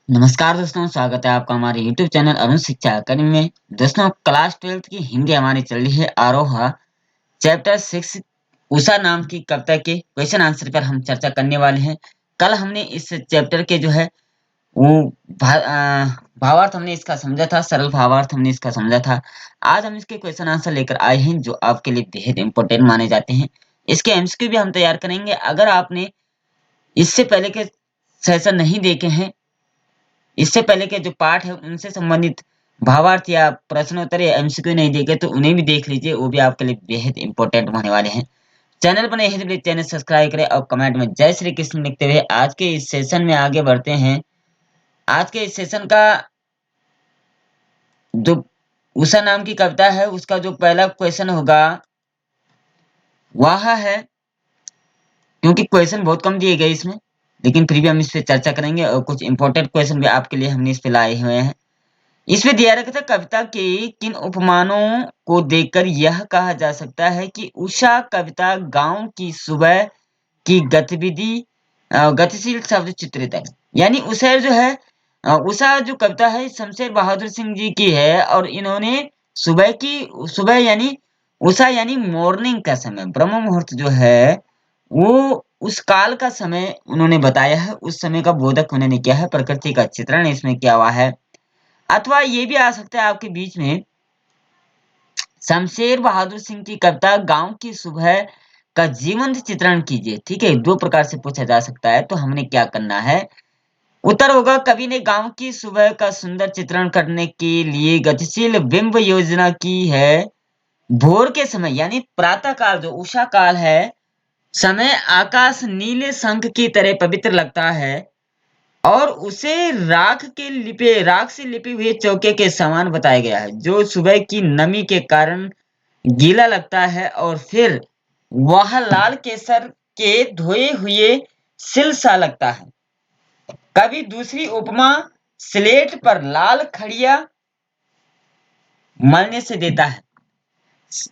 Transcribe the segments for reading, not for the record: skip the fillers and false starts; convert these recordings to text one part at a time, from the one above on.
नमस्कार दोस्तों, स्वागत है आपका हमारे YouTube चैनल अरुण शिक्षा अकादमी में। दोस्तों, क्लास 12th की हिंदी हमारी चल रही है आरोहा चैप्टर 6 उषा नाम की कविता के क्वेश्चन आंसर पर हम चर्चा करने वाले हैं। कल हमने इस चैप्टर के जो है वो भावार्थ हमने इसका समझा था, सरल भावार्थ हमने इसका समझा था। आज हम इसके क्वेश्चन आंसर लेकर आए हैं जो आपके लिए बेहद इंपॉर्टेंट माने जाते हैं। इसके एमसीक्यू भी हम तैयार करेंगे। अगर आपने इससे पहले के सेशन नहीं देखे हैं, इससे पहले के जो पाठ है उनसे संबंधित भावार्थ या प्रश्नोत्तर या एमसीक्यू नहीं देखे तो उन्हें भी देख लीजिए, वो भी आपके लिए बेहद इंपॉर्टेंट होने वाले हैं। चैनल पर नए हैं तो प्लीज चैनल सब्सक्राइब करें और कमेंट में जय श्री कृष्ण लिखते हुए आज के इस सेशन में आगे बढ़ते हैं। आज के इस सेशन का जो उषा नाम की कविता है उसका जो पहला क्वेश्चन होगा वह है, क्योंकि क्वेश्चन बहुत कम दिए गए इसमें, लेकिन फिर भी हम इस पे चर्चा करेंगे और कुछ इंपॉर्टेंट क्वेश्चन भी आपके लिए हमने इस पे लाए हुए हैं। इसमें दिया रखा था कविता के किन उपमानों को देखकर यह कहा जा सकता है कि उषा कविता गांव की सुबह की गतिशील शब्द चित्रित है। यानी उषा जो है उषा जो कविता है शमशेर बहादुर सिंह जी की है और इन्होंने सुबह यानी उषा यानी मॉर्निंग का समय, ब्रह्म मुहूर्त जो है वो उस काल का समय उन्होंने बताया है। उस समय का बोधक उन्होंने किया है, प्रकृति का चित्रण इसमें किया हुआ है। अथवा ये भी आ सकता है आपके बीच में, शमशेर बहादुर सिंह की कविता गांव की सुबह का जीवंत चित्रण कीजिए। ठीक है, दो प्रकार से पूछा जा सकता है, तो हमने क्या करना है। उत्तर होगा कवि ने गांव की सुबह का सुंदर चित्रण करने के लिए गतिशील बिंब योजना की है। भोर के समय यानी प्रातः काल जो उषा काल है, समय आकाश नीले शंख की तरह पवित्र लगता है और उसे राख से लिपे हुए चौके के समान बताया गया है, जो सुबह की नमी के कारण गीला लगता है और फिर वह लाल केसर के धोए हुए सिल सा लगता है। कभी दूसरी उपमा स्लेट पर लाल खड़िया मलने से देता है।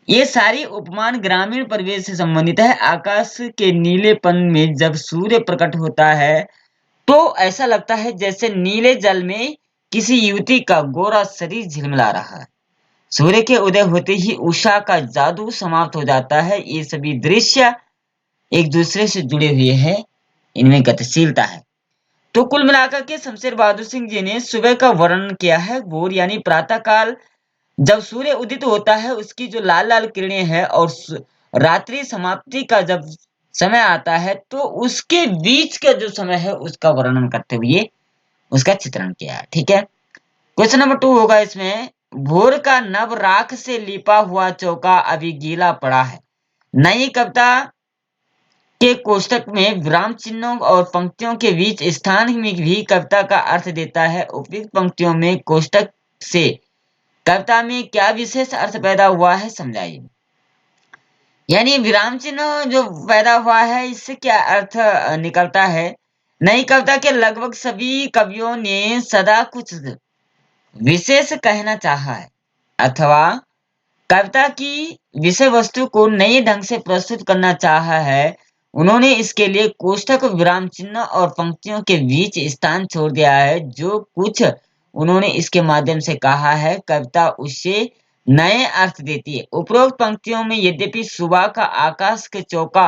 ये सारी उपमान ग्रामीण परिवेश से संबंधित है। आकाश के नीलेपन में जब सूर्य प्रकट होता है तो ऐसा लगता है जैसे नीले जल में किसी युवती का गोरा शरीर झिलमिला रहा है। सूर्य के उदय होते ही उषा का जादू समाप्त हो जाता है। ये सभी दृश्य एक दूसरे से जुड़े हुए हैं, इनमें गतिशीलता है। तो कुल मिलाकर के शमशेर बहादुर सिंह जी ने सुबह का वर्णन किया है। भोर यानी प्रातः काल जब सूर्य उदित होता है उसकी जो लाल लाल किरणें हैं और रात्रि समाप्ति का जब समय आता है तो उसके बीच का जो समय है उसका वर्णन करते हुए उसका चित्रण किया है। ठीक है, क्वेश्चन नंबर 2 होगा इसमें, भोर का नव राख से लिपा हुआ चौका अभी गीला पड़ा है। नई कविता के कोष्टक में विराम चिन्हों और पंक्तियों के बीच स्थान में भी कविता का अर्थ देता है। उपयुक्त पंक्तियों में कोष्टक से कविता में क्या विशेष अर्थ पैदा हुआ है समझाइए। यानी विराम चिन्ह जो पैदा हुआ है इससे क्या अर्थ निकलता है। नई कविता के लगभग सभी कवियों ने सदा कुछ विशेष कहना चाहा है अथवा कविता की विषय वस्तु को नए ढंग से प्रस्तुत करना चाहा है। उन्होंने इसके लिए कोष्ठक, विराम चिन्ह और पंक्तियों के बीच स्थान छोड़ दिया है। जो कुछ उन्होंने इसके माध्यम से कहा है कविता उससे नए अर्थ देती है। उपरोक्त पंक्तियों में यद्यपि सुबह का आकाश के चौका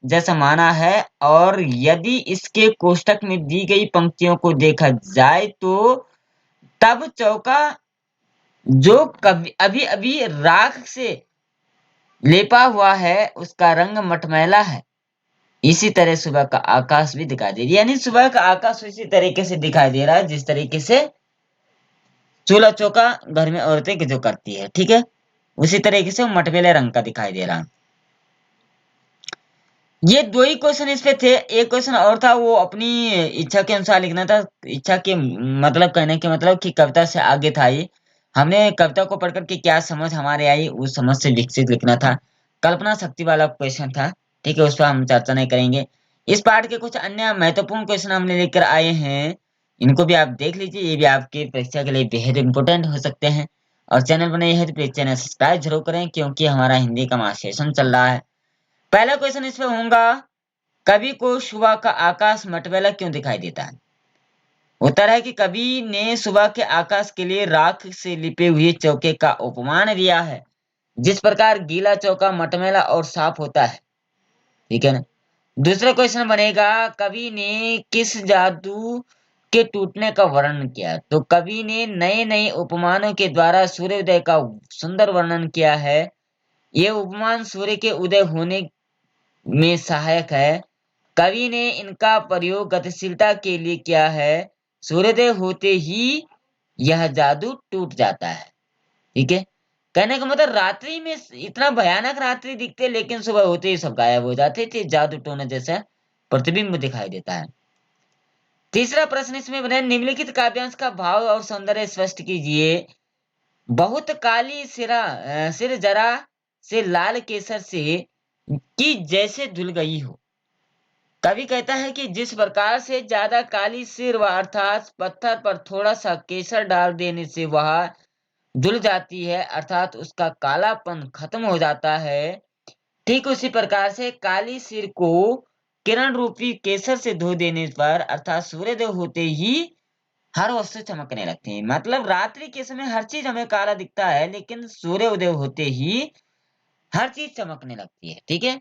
जैसा माना है और यदि इसके कोष्ठक में दी गई पंक्तियों को देखा जाए तो तब चौका जो कभी अभी अभी राख से लेपा हुआ है उसका रंग मटमैला है। इसी तरह सुबह का आकाश भी दिखाई दे रही है। यानी सुबह का आकाश इसी तरीके से दिखाई दे रहा है जिस तरीके से चूल्हा चौका घर में औरतें जो करती है। ठीक है, उसी तरीके से वो मटमैले रंग का दिखाई दे रहा है। ये दो ही क्वेश्चन इस पे थे। एक क्वेश्चन और था वो अपनी इच्छा के अनुसार लिखना था। इच्छा के मतलब कहने के मतलब कि कविता से आगे था ये। हमने कविता को पढ़कर के क्या समझ हमारे आई उस समझ से विकसित लिखना था। कल्पना शक्ति वाला क्वेश्चन था। ठीक है, उस पर हम चर्चा नहीं करेंगे। इस पाठ के कुछ अन्य महत्वपूर्ण क्वेश्चन हमने लेकर आए हैं, इनको भी आप देख लीजिए। ये भी आपके परीक्षा के लिए बेहद इंपॉर्टेंट हो सकते हैं। और चैनल पर नए हैं तो प्लीज चैनल सब्सक्राइब जरूर करें, क्योंकि हमारा हिंदी का मास सेशन चल रहा है। पहला क्वेश्चन इस पे होगा, कवि को सुबह का आकाश मटमैला क्यों दिखाई देता है। उत्तर है कि कवि ने सुबह के आकाश के लिए राख से लिपे हुए चौके का उपमान दिया है। जिस प्रकार गीला चौका मटमैला और साफ होता है, ठीक है ना। दूसरा क्वेश्चन बनेगा, कवि ने किस जादू के टूटने का वर्णन किया? तो कवि ने नए नए उपमानों के द्वारा सूर्योदय का सुंदर वर्णन किया है। ये उपमान सूर्य के उदय होने में सहायक है। कवि ने इनका प्रयोग गतिशीलता के लिए किया है। सूर्योदय होते ही यह जादू टूट जाता है। ठीक है। कहने का मतलब रात्रि में इतना भयानक रात्रि दिखते, लेकिन सुबह होते ही सब गायब हो जाते थे। जादू टोना जैसा प्रतिबिंब दिखाई देता है। तीसरा प्रश्न इसमें बने, निम्नलिखित काव्यांश का भाव और सौंदर्य स्पष्ट कीजिए। बहुत काली सिर जरा से लाल केसर से कि जैसे धुल गई हो। कवि कहता है कि जिस प्रकार से ज्यादा काली सिर व अर्थात पत्थर पर थोड़ा सा केसर डाल देने से वह धुल जाती है, अर्थात उसका कालापन खत्म हो जाता है। ठीक उसी प्रकार से काली सिर को किरण रूपी केसर से धो देने पर अर्थात सूर्योदय होते ही हर वस्तु चमकने लगती है। मतलब रात्रि के समय हर चीज हमें काला दिखता है, लेकिन सूर्योदय होते ही हर चीज चमकने लगती है। ठीक है।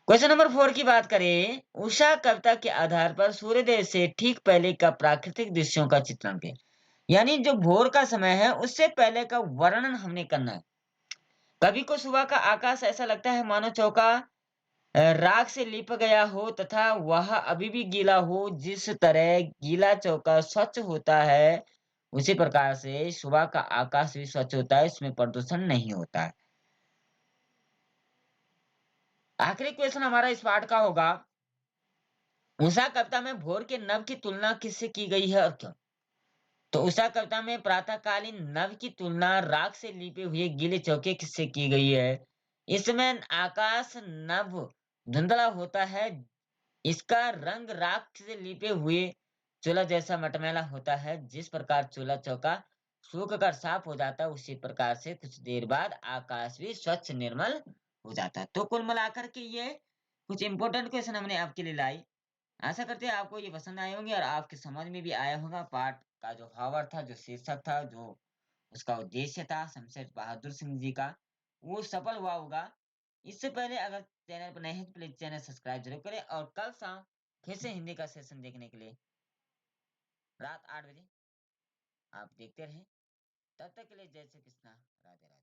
क्वेश्चन नंबर 4 की बात करें, उषा कविता के आधार पर सूर्योदय से ठीक पहले का प्राकृतिक दृश्यों का चित्रण करें। यानी जो भोर का समय है उससे पहले का वर्णन हमने करना है। कवि को सुबह का आकाश ऐसा लगता है मानो चौका राख से लिप गया हो तथा वह अभी भी गीला हो। जिस तरह गीला चौका स्वच्छ होता है, उसी प्रकार से सुबह का आकाश भी स्वच्छ होता है, इसमें प्रदूषण नहीं होता है। आखिरी क्वेश्चन हमारा इस पाठ का होगा, उषा कविता में भोर के नभ की तुलना किससे की गई है और क्यों? तो उषा कविता में प्रातःकालीन नभ की तुलना राख से लिपे हुए गीले चौके किससे की गई है? इसमें आकाश नभ धुंधला होता है। इसका रंग राख से लिपे हुए चूल्हा जैसा मटमैला होता है। जिस प्रकार चूल्हा चौका सूख कर साफ हो जाता है, उसी प्रकार से कुछ देर बाद आकाश भी स्वच्छ निर्मल हो जाता है। तो कुल मिलाकर के ये कुछ इंपॉर्टेंट क्वेश्चन हमने आपके लिए लाई। आशा करते हैं आपको ये पसंद आए होंगे और आपके समझ में भी आया होगा। पाठ का जो भावार्थ था, जो शीर्षक था, जो उसका उद्देश्य था शमशेर बहादुर सिंह जी का, वो सफल हुआ होगा। इससे पहले अगर चैनल पर नए हैं तो प्लीज चैनल सब्सक्राइब जरूर करें और कल शाम फिर से हिंदी का सेशन देखने के लिए रात 8 बजे आप देखते रहें। तब तक के लिए जय श्री कृष्णा, राधे राधे।